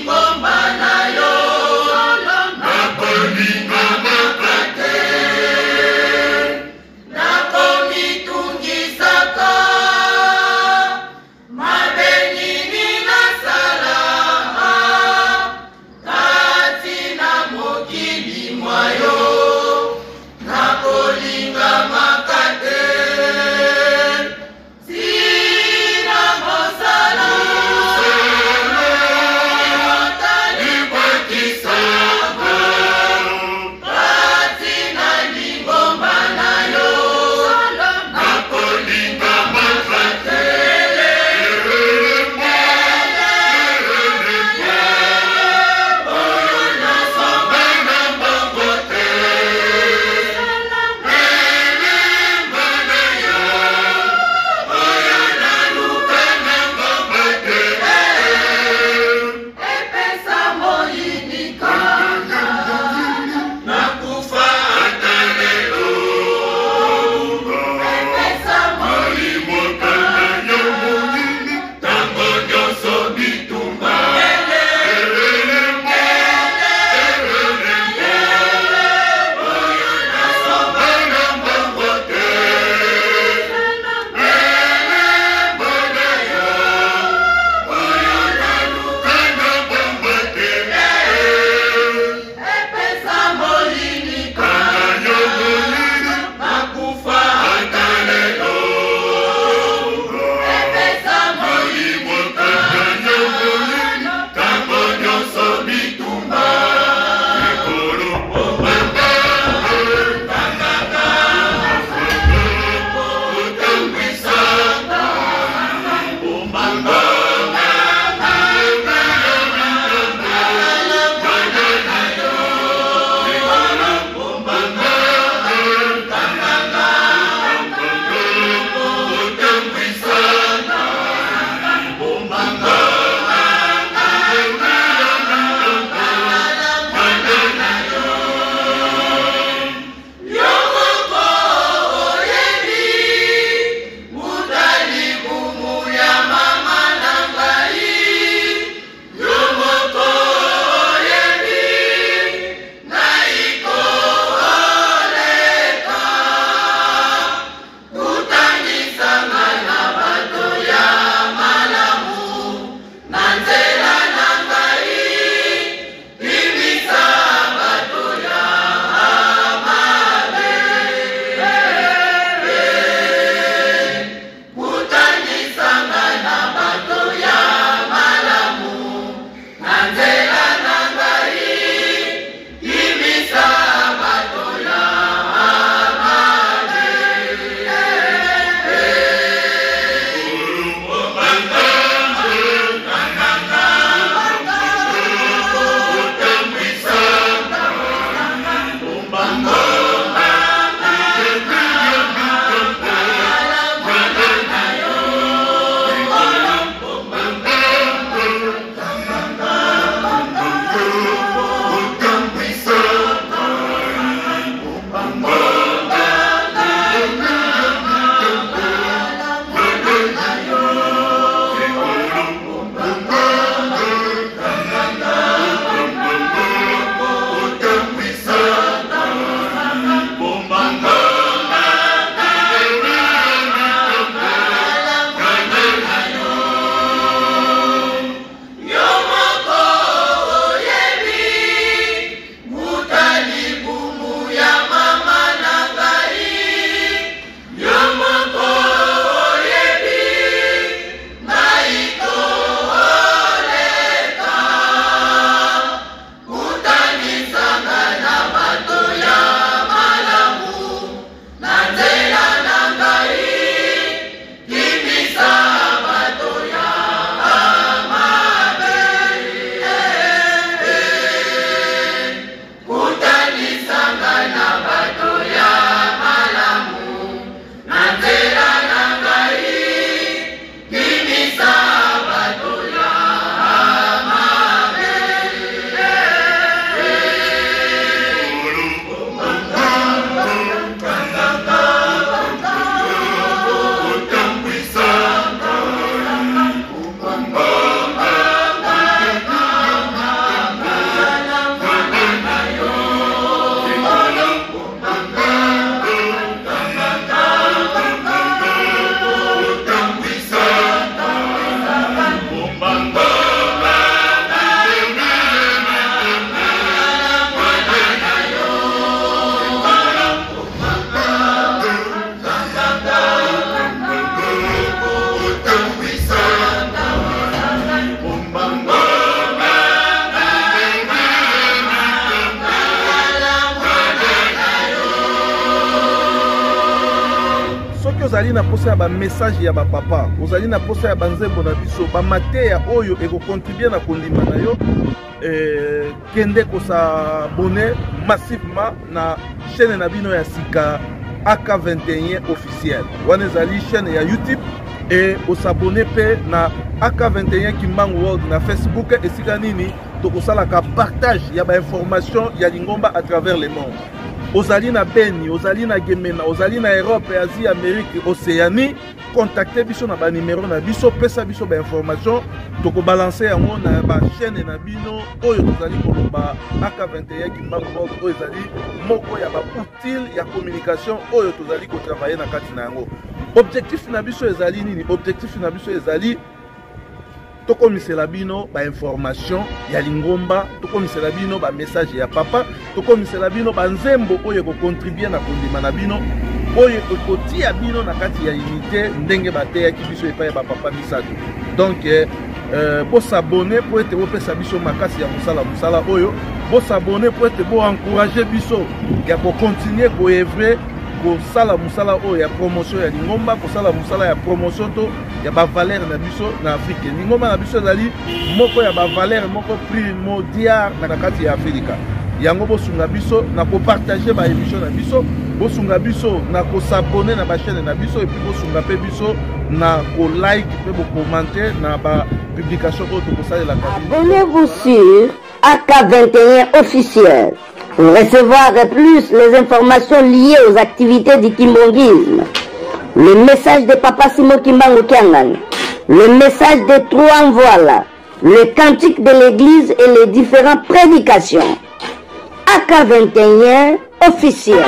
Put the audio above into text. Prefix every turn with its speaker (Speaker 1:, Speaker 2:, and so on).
Speaker 1: Limbo ozali na posa ya ba message ya ba papa, ozali na posa ya banzembo na biso, ba mateya oyo eko contribuer na kondima na yo, kende ko s'abonner massivement na chaîne na bino ya sika AK21 officiel. Wana ezali chaîne ya YouTube et au s'abonner pe na AK21 Kimbangu World na Facebook et sika nini to kosala ka partage ya ba information ya Lingomba à travers le monde. Ozali na Beni, ozali na Gemena, ozali na Europe, Asie, Amérique, Océanie, contactez biso na ba numéro na biso, pesa biso ba information, toko balancer yango na ba chaîne na bino oyo tozali koloba AK21 Kimbangu World oyo ezali moko ya ba outil ya communication oyo tozali ko travailler na kati na yango. Objectif na biso ezali nini? Objectif na biso ezali toko misela bino ba information ya Lingomba, toko misela bino ba message ya papa, toko misela bino ba nzembo oyo ko contribuer na kondima na bino oyo ko tia bino na kati ya unité ndenge bateya ki biso epa ya ba papa misato. Donc pour s'abonner pour être pesa biso makasi ya musala oyo, pour s'abonner pour être encourager biso ya ko continuer ko œuvrer ko sala musala oyo ya promotion ya Lingomba, ko sala musala ya promotion to ya ba valeur na biso na Afrique. Lingomba na biso ezali moko ya ba valeur moko primordial na kati ya Afrika. Yango bosunga biso na ko partager ba émission na biso, bosunga biso na ko s'abonner na ba chaîne na biso et puis bosunga pe biso na ko like pe bo commenter na ba publication ko to sala la kabine.
Speaker 2: Abonnez-vous sur AK21 officiel pour recevoir plus les informations liées aux activités du kimbongisme. Le message de Papa Simon Kimbangu Kiangan, le message des trois voilà, le cantique de l'église et les différentes prédications. AK21 officiel.